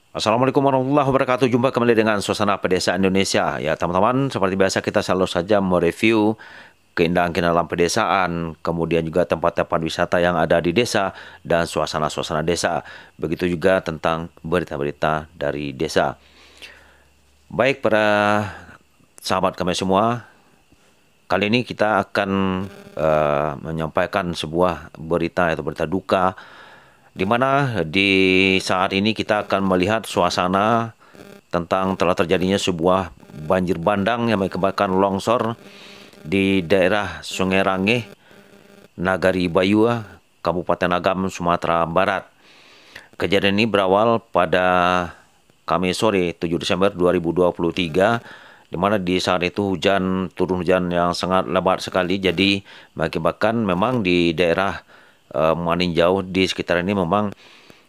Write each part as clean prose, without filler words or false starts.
Assalamualaikum warahmatullahi wabarakatuh. Jumpa kembali dengan suasana pedesaan Indonesia. Ya teman-teman, seperti biasa kita selalu saja mereview keindahan-keindahan pedesaan, kemudian juga tempat-tempat wisata yang ada di desa dan suasana-suasana desa. Begitu juga tentang berita-berita dari desa. Baik para sahabat kami semua, kali ini kita akan menyampaikan sebuah berita atau berita duka di mana di saat ini kita akan melihat suasana tentang telah terjadinya sebuah banjir bandang yang mengakibatkan longsor di daerah Sungai Range, Nagari Bayua, Kabupaten Agam, Sumatera Barat. Kejadian ini berawal pada Kamis sore 7 Desember 2023, di mana di saat itu turun hujan yang sangat lebat sekali, jadi mengakibatkan memang di daerah Maninjau di sekitar ini memang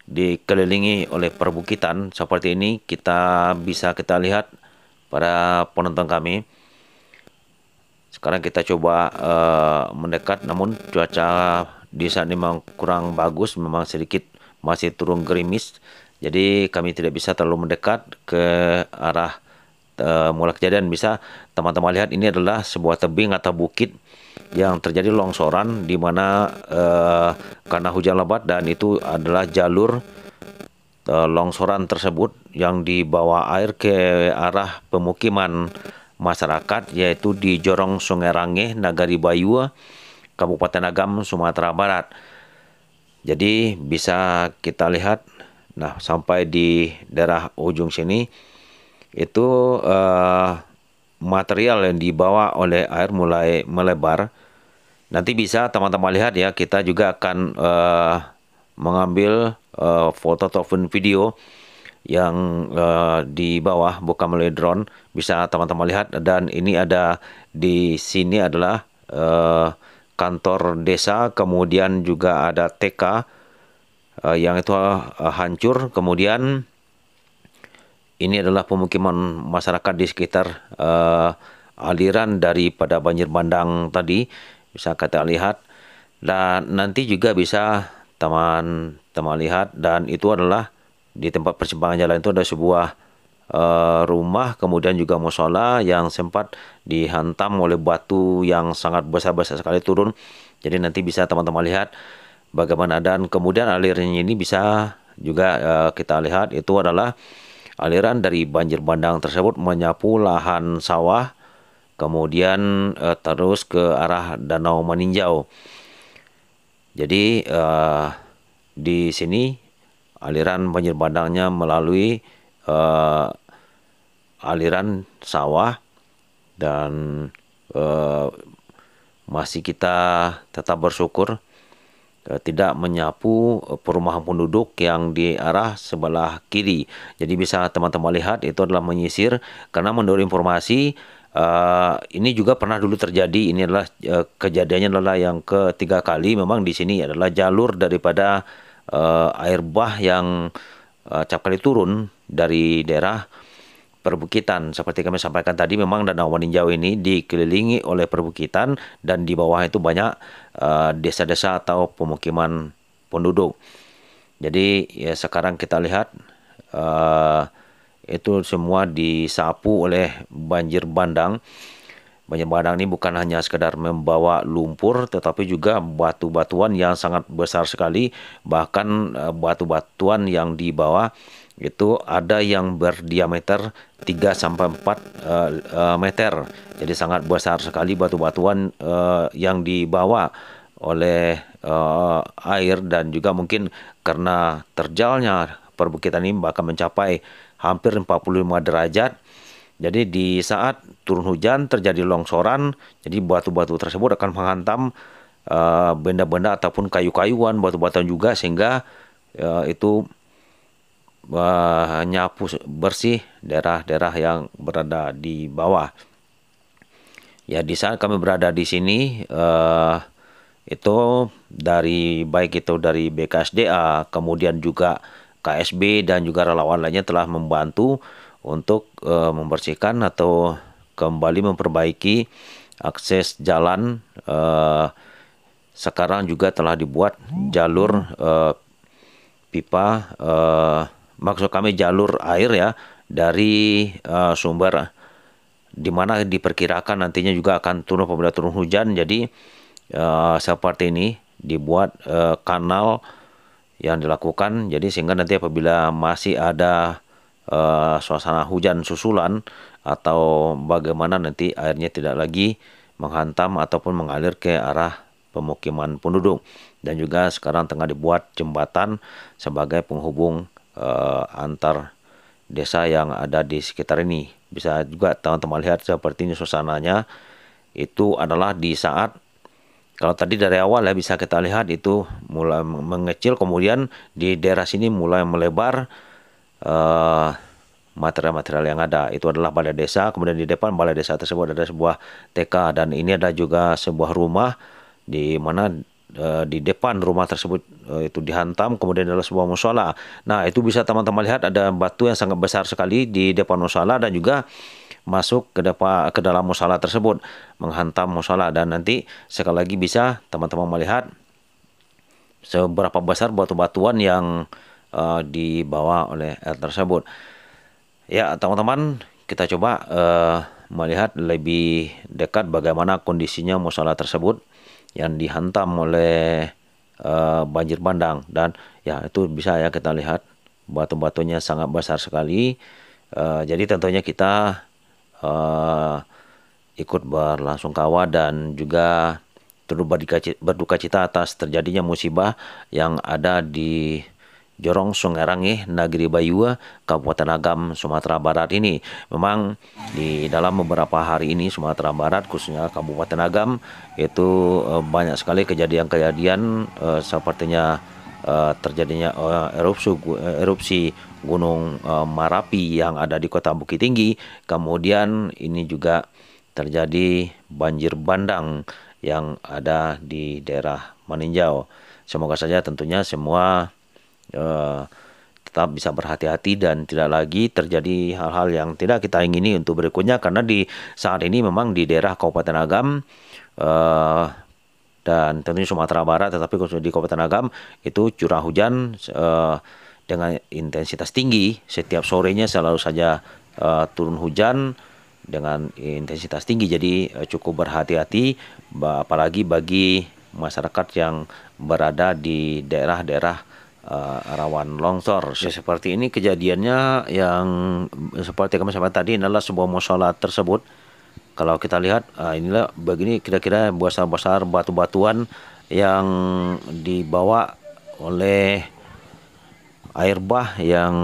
dikelilingi oleh perbukitan. Seperti ini kita lihat pada penonton kami. Sekarang kita coba mendekat, namun cuaca di saat ini memang kurang bagus, memang sedikit masih turun gerimis. Jadi kami tidak bisa terlalu mendekat ke arah mula kejadian. Bisa teman-teman lihat ini adalah sebuah tebing atau bukit yang terjadi longsoran di mana karena hujan lebat, dan itu adalah jalur longsoran tersebut yang dibawa air ke arah pemukiman masyarakat, yaitu di Jorong Sungai Range, Nagari Bayua, Kabupaten Agam, Sumatera Barat. Jadi bisa kita lihat, nah sampai di daerah ujung sini itu material yang dibawa oleh air mulai melebar. Nanti bisa teman-teman lihat ya, kita juga akan mengambil foto ataupun video yang di bawah, bukan melalui drone. Bisa teman-teman lihat, dan ini ada di sini adalah kantor desa, kemudian juga ada TK yang itu hancur. Kemudian ini adalah pemukiman masyarakat di sekitar aliran daripada banjir bandang tadi, bisa kita lihat. Dan nanti juga bisa teman-teman lihat, dan itu adalah di tempat persimpangan jalan itu ada sebuah rumah, kemudian juga musola yang sempat dihantam oleh batu yang sangat besar-besar sekali turun. Jadi nanti bisa teman-teman lihat bagaimana, dan kemudian alirannya ini bisa juga kita lihat itu adalah aliran dari banjir bandang tersebut menyapu lahan sawah, kemudian terus ke arah Danau Maninjau. Jadi di sini aliran banjir bandangnya melalui aliran sawah, dan masih kita tetap bersyukur tidak menyapu perumahan penduduk yang di arah sebelah kiri. Jadi bisa teman-teman lihat itu adalah menyisir, karena menurut informasi ini juga pernah dulu terjadi. Ini adalah kejadiannya adalah yang ketiga kali. Memang di sini adalah jalur daripada air bah yang acap kali turun dari daerah perbukitan. Seperti kami sampaikan tadi, memang Danau Maninjau ini dikelilingi oleh perbukitan, dan di bawah itu banyak desa-desa atau pemukiman penduduk. Jadi ya sekarang kita lihat itu semua disapu oleh banjir bandang. Banjir bandang ini bukan hanya sekedar membawa lumpur, tetapi juga batu-batuan yang sangat besar sekali. Bahkan batu-batuan yang dibawa itu ada yang berdiameter 3 sampai 4 meter. Jadi sangat besar sekali batu-batuan yang dibawa oleh air, dan juga mungkin karena terjalnya perbukitan ini bahkan mencapai hampir 45 derajat. Jadi di saat turun hujan terjadi longsoran, jadi batu-batu tersebut akan menghantam benda-benda ataupun kayu-kayuan, batu-batuan juga, sehingga itu nyapu bersih daerah-daerah yang berada di bawah. Ya di saat kami berada di sini itu baik itu dari BKSDA, kemudian juga KSB dan juga relawan lainnya telah membantu untuk membersihkan atau kembali memperbaiki akses jalan. Sekarang juga telah dibuat jalur pipa maksud kami jalur air ya dari sumber di mana diperkirakan nantinya juga akan turun apabila turun hujan. Jadi seperti ini dibuat kanal yang dilakukan. Jadi sehingga nanti apabila masih ada suasana hujan susulan atau bagaimana, nanti airnya tidak lagi menghantam ataupun mengalir ke arah pemukiman penduduk. Dan juga sekarang tengah dibuat jembatan sebagai penghubung antar desa yang ada di sekitar ini. Bisa juga teman-teman lihat seperti ini suasananya. Itu adalah di saat, kalau tadi dari awal ya bisa kita lihat itu mulai mengecil, kemudian di daerah sini mulai melebar material-material yang ada. Itu adalah balai desa, kemudian di depan balai desa tersebut ada sebuah TK, dan ini ada juga sebuah rumah di mana di depan rumah tersebut itu dihantam, kemudian adalah sebuah musola. Nah, itu bisa teman-teman lihat ada batu yang sangat besar sekali di depan musola dan juga masuk ke dalam musola tersebut, menghantam musola. Dan nanti sekali lagi bisa teman-teman melihat seberapa besar batu-batuan yang dibawa oleh air tersebut. Ya, teman-teman, kita coba melihat lebih dekat bagaimana kondisinya musola tersebut yang dihantam oleh banjir bandang. Dan ya itu bisa ya kita lihat batu-batunya sangat besar sekali. Jadi tentunya kita ikut berlasungkawa dan juga turut berduka cita atas terjadinya musibah yang ada di Jorong Sungai Rangi, Negeri Bayua, Kabupaten Agam, Sumatera Barat ini. Memang di dalam beberapa hari ini Sumatera Barat, khususnya Kabupaten Agam, itu banyak sekali kejadian-kejadian sepertinya terjadinya erupsi Gunung Marapi yang ada di Kota Bukit Tinggi. Kemudian ini juga terjadi banjir bandang yang ada di daerah Maninjau. Semoga saja tentunya semua tetap bisa berhati-hati dan tidak lagi terjadi hal-hal yang tidak kita ingini untuk berikutnya, karena di saat ini memang di daerah Kabupaten Agam dan tentunya Sumatera Barat, tetapi khusus di Kabupaten Agam itu curah hujan dengan intensitas tinggi. Setiap sorenya selalu saja turun hujan dengan intensitas tinggi. Jadi cukup berhati-hati, apalagi bagi masyarakat yang berada di daerah-daerah rawan longsor. Seperti ini kejadiannya, yang seperti kami sampaikan tadi adalah sebuah musola tersebut. Kalau kita lihat inilah begini kira-kira besar-besar batu-batuan yang dibawa oleh air bah yang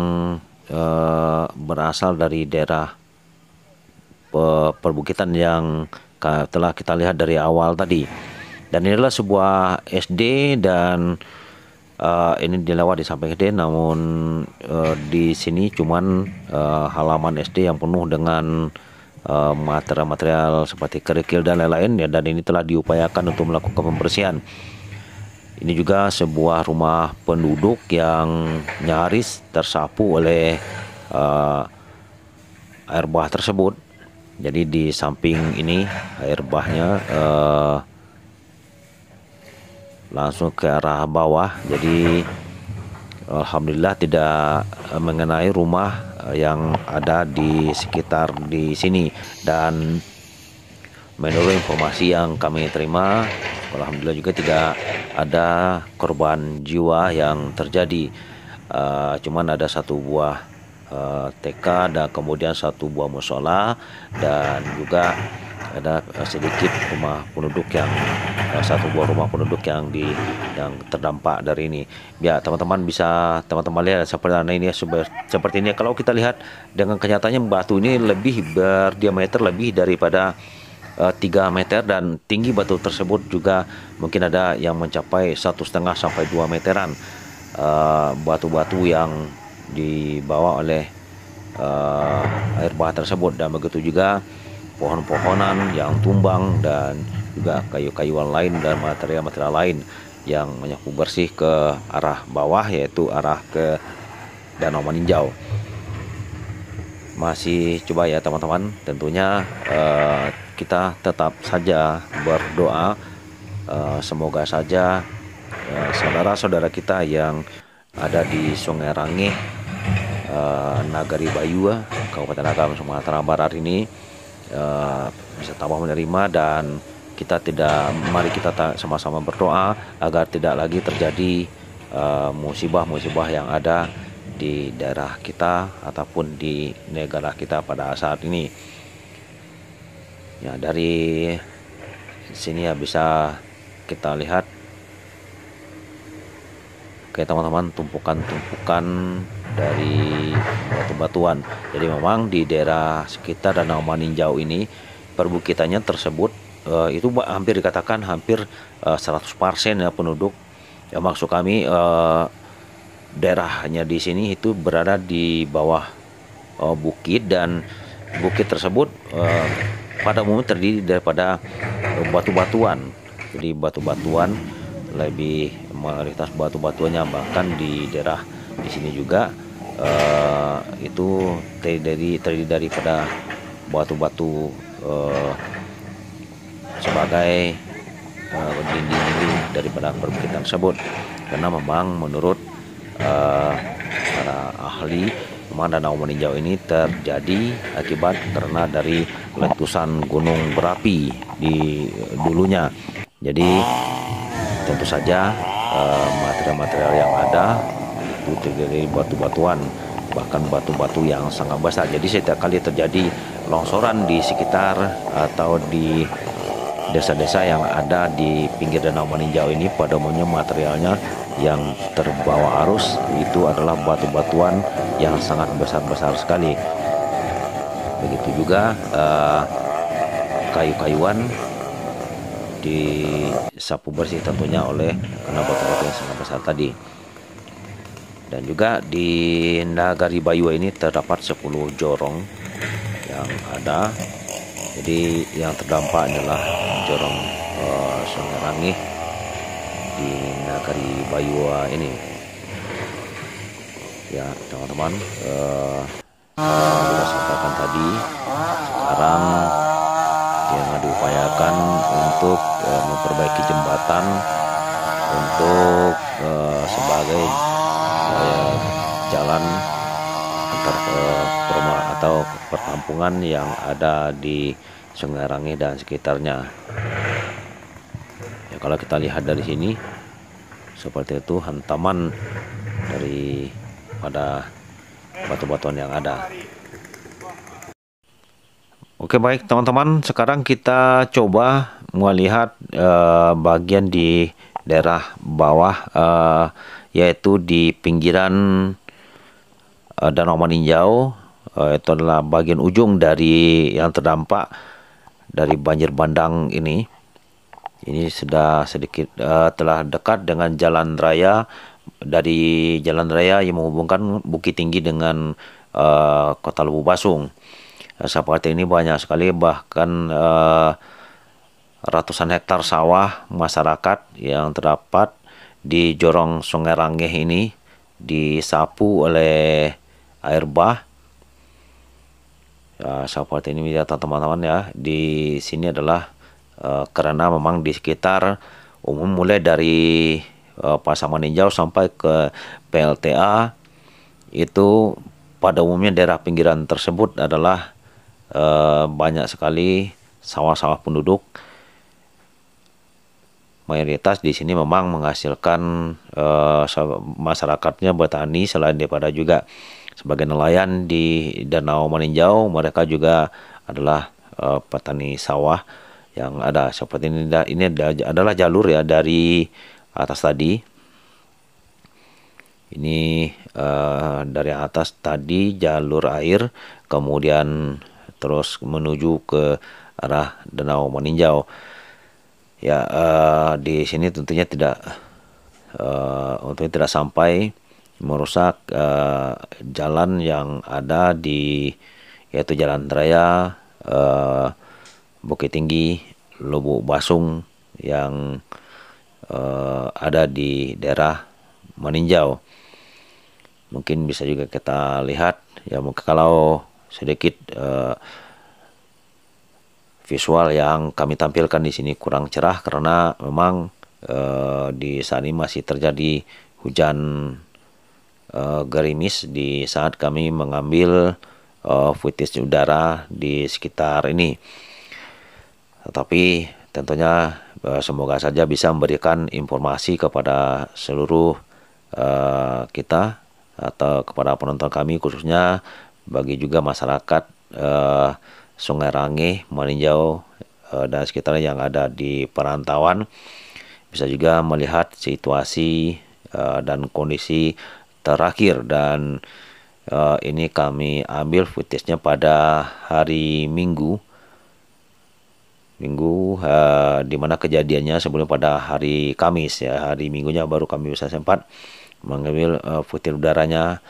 berasal dari daerah perbukitan yang telah kita lihat dari awal tadi. Dan ini adalah sebuah SD, dan ini dilewat di samping SD, namun di sini cuman halaman SD yang penuh dengan material-material seperti kerikil dan lain-lain ya, dan ini telah diupayakan untuk melakukan pembersihan. Ini juga sebuah rumah penduduk yang nyaris tersapu oleh air bah tersebut. Jadi di samping ini air bahnya langsung ke arah bawah. Jadi alhamdulillah tidak mengenai rumah yang ada di sekitar di sini. Dan menurut informasi yang kami terima, alhamdulillah juga tidak ada korban jiwa yang terjadi. Cuman ada satu buah TK dan kemudian satu buah musola, dan juga ada sedikit rumah penduduk yang satu buah rumah penduduk yang terdampak dari ini. Ya, teman-teman bisa teman-teman lihat seperti ini, seperti ini. Kalau kita lihat dengan kenyataannya, batu ini lebih berdiameter lebih daripada 3 meter, dan tinggi batu tersebut juga mungkin ada yang mencapai 1,5 sampai 2 meteran. Batu-batu yang dibawa oleh air bah tersebut, dan begitu juga pohon-pohonan yang tumbang, dan juga kayu-kayuan lain dan material-material lain yang menyapu bersih ke arah bawah, yaitu arah ke Danau Maninjau. Masih coba ya teman-teman, tentunya kita tetap saja berdoa, semoga saja saudara-saudara kita yang ada di Sungai Rangi Nagari Bayu, Kabupaten Agam, Sumatera Barat ini bisa tambah menerima, dan mari kita sama-sama berdoa agar tidak lagi terjadi musibah-musibah yang ada di daerah kita ataupun di negara kita pada saat ini. Ya, dari sini ya bisa kita lihat, oke teman-teman, tumpukan-tumpukan dari batu-batuan. Jadi memang di daerah sekitar Danau Maninjau ini perbukitannya tersebut itu hampir dikatakan hampir 100% ya penduduk. Ya, maksud kami daerahnya di sini itu berada di bawah bukit, dan bukit tersebut pada umumnya terdiri daripada batu-batuan. Jadi batu-batuan, lebih mayoritas batu-batuannya, bahkan di daerah di sini juga itu terdiri daripada batu-batu sebagai dinding-dinding daripada perbukitan tersebut. Karena memang menurut para ahli, memang Danau Maninjau ini terjadi akibat karena dari letusan gunung berapi di dulunya. Jadi tentu saja material-material yang ada itu terdiri dari batu-batuan, bahkan batu-batu yang sangat besar. Jadi setiap kali terjadi longsoran di sekitar atau di desa-desa yang ada di pinggir Danau Maninjau ini, pada umumnya materialnya yang terbawa arus itu adalah batu-batuan yang sangat besar-besar sekali. Begitu juga kayu-kayuan disapu bersih tentunya oleh karena batu-batu yang sangat besar tadi. Dan juga di Nagari Bayu ini terdapat 10 jorong yang ada. Jadi yang terdampak adalah jorong Sungai Rangih di Nagari Bayu ini. Ya teman-teman, sudah sampaikan tadi, sekarang yang diupayakan untuk memperbaiki jembatan untuk sebagai jalan antar perumahan atau perkampungan yang ada di Sungai Rangih dan sekitarnya. Ya, kalau kita lihat dari sini seperti itu hantaman dari pada batu-batuan yang ada. Oke, baik teman-teman, sekarang kita coba melihat bagian di daerah bawah, yaitu di pinggiran Danau Maninjau. Itu adalah bagian ujung dari yang terdampak dari banjir bandang ini. Ini sudah sedikit telah dekat dengan jalan raya, dari jalan raya yang menghubungkan Bukit Tinggi dengan Kota Lubu Basung. Seperti ini banyak sekali, bahkan ratusan hektar sawah masyarakat yang terdapat di jorong Sungai Rangih ini disapu oleh air bah. Ya, seperti ini ya teman-teman ya. Di sini adalah karena memang di sekitar umum mulai dari Pasar Maninjau sampai ke PLTA itu pada umumnya daerah pinggiran tersebut adalah banyak sekali sawah-sawah penduduk. Mayoritas di sini memang menghasilkan masyarakatnya bertani, selain daripada juga sebagai nelayan di Danau Maninjau, mereka juga adalah petani sawah yang ada seperti ini. Ini adalah jalur ya dari atas tadi. Ini dari atas tadi jalur air, kemudian terus menuju ke arah Danau Maninjau. Ya, di sini tentunya tidak sampai merusak jalan yang ada yaitu jalan raya Bukit Tinggi Lubu Basung yang ada di daerah Maninjau. Mungkin bisa juga kita lihat ya, mungkin kalau sedikit visual yang kami tampilkan di sini kurang cerah karena memang di saat ini masih terjadi hujan gerimis di saat kami mengambil footage udara di sekitar ini. Tetapi tentunya semoga saja bisa memberikan informasi kepada seluruh kita atau kepada penonton kami, khususnya bagi juga masyarakat Sungai Range, Maninjau dan sekitarnya yang ada di perantauan, bisa juga melihat situasi dan kondisi terakhir. Dan ini kami ambil footage-nya pada hari Minggu, di mana kejadiannya sebelum pada hari Kamis ya. Hari Minggunya baru kami bisa sempat mengambil footage udaranya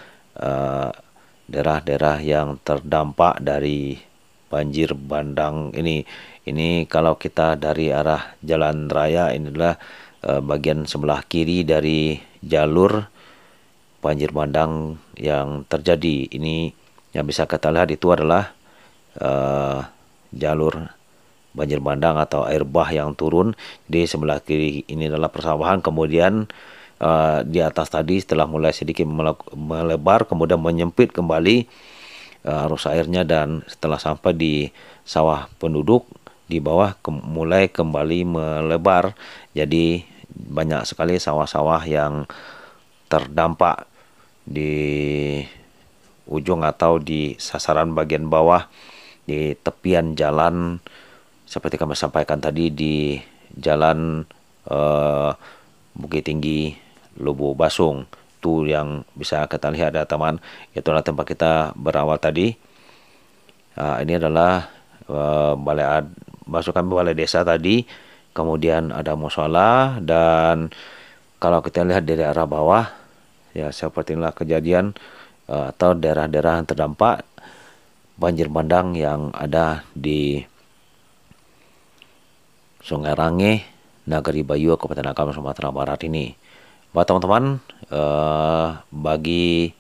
daerah-daerah yang terdampak dari banjir bandang ini. Ini kalau kita dari arah jalan raya, ini adalah bagian sebelah kiri dari jalur banjir bandang yang terjadi. Ini yang bisa kita lihat itu adalah jalur banjir bandang atau air bah yang turun. Di sebelah kiri ini adalah persawahan, kemudian di atas tadi setelah mulai sedikit melebar, kemudian menyempit kembali arus airnya, dan setelah sampai di sawah penduduk di bawah mulai kembali melebar. Jadi banyak sekali sawah-sawah yang terdampak di ujung atau di sasaran bagian bawah di tepian jalan, seperti kami sampaikan tadi, di jalan Bukit Tinggi Lubu Basung. Itu yang bisa kita lihat ya teman, itulah tempat kita berawal tadi. Ini adalah balai desa tadi, kemudian ada mushola, dan kalau kita lihat dari arah bawah ya seperti inilah kejadian atau daerah-daerah yang terdampak banjir bandang yang ada di Sungai Range, Nagari Bayu, Kabupaten Agam, Sumatera Barat ini. Buat teman-teman, bagi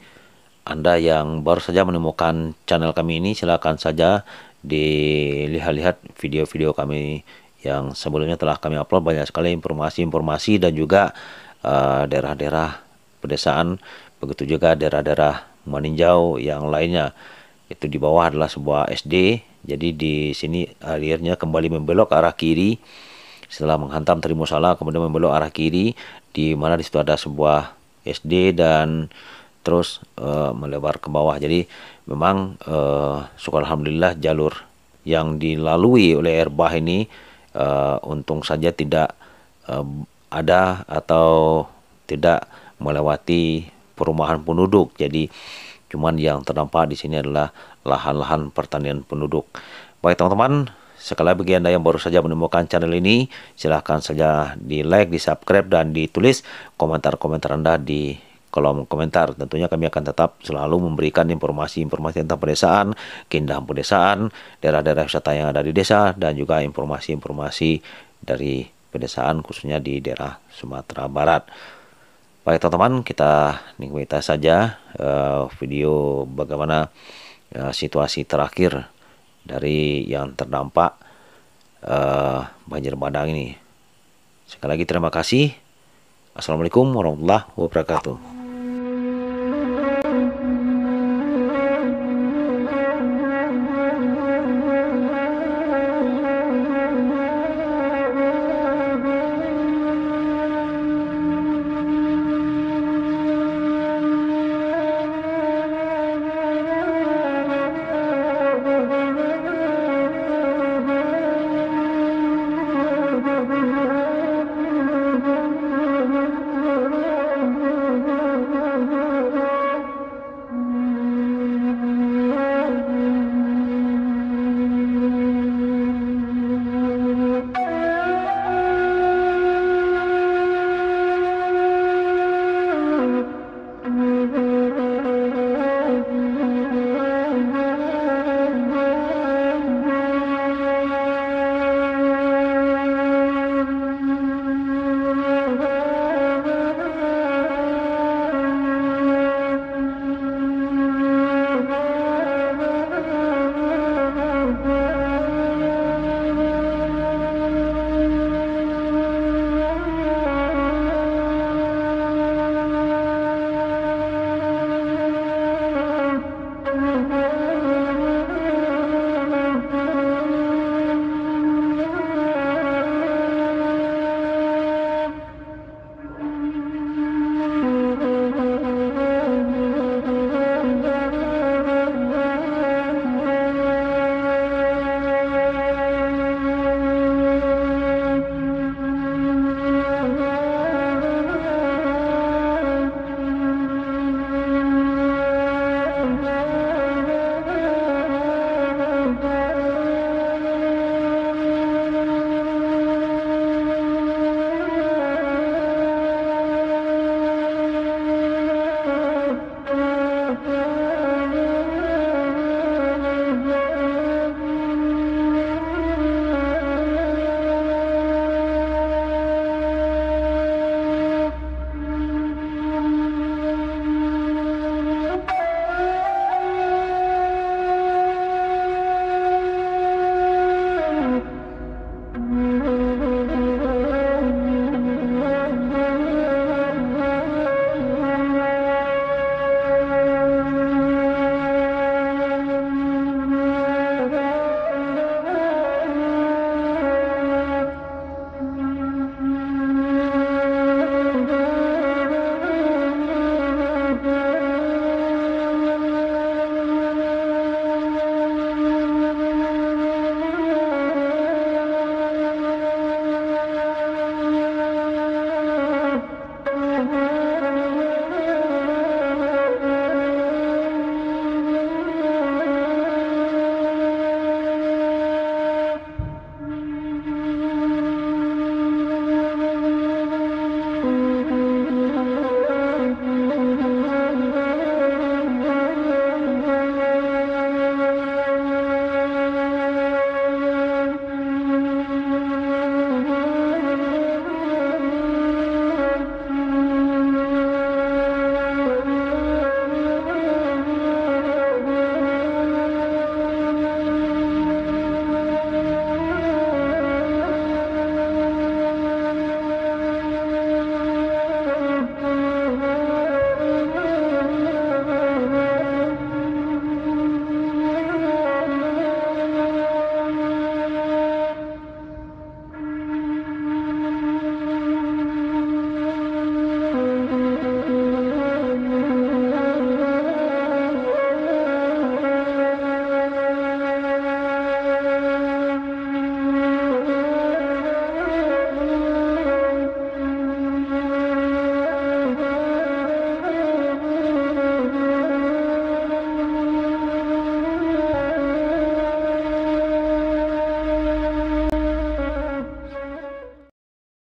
Anda yang baru saja menemukan channel kami ini, silakan saja dilihat-lihat video-video kami yang sebelumnya telah kami upload. Banyak sekali informasi-informasi dan juga daerah-daerah pedesaan, begitu juga daerah-daerah Maninjau yang lainnya. Itu di bawah adalah sebuah SD. Jadi di sini akhirnya kembali membelok ke arah kiri setelah menghantam Trimusala, kemudian membelok arah kiri, di mana di situ ada sebuah SD dan terus melebar ke bawah. Jadi memang syukur alhamdulillah jalur yang dilalui oleh air bah ini untung saja tidak ada atau tidak melewati perumahan penduduk. Jadi cuman yang terdampak di sini adalah lahan-lahan pertanian penduduk. Baik teman-teman, sekali lagi bagi Anda yang baru saja menemukan channel ini, silahkan saja di like, di subscribe, dan ditulis komentar-komentar Anda di kolom komentar. Tentunya kami akan tetap selalu memberikan informasi-informasi tentang pedesaan, keindahan pedesaan, daerah-daerah wisata yang ada di desa, dan juga informasi-informasi dari pedesaan khususnya di daerah Sumatera Barat. Baik teman-teman, kita nikmati saja video bagaimana situasi terakhir dari yang terdampak banjir bandang ini. Sekali lagi terima kasih. Assalamualaikum warahmatullahi wabarakatuh.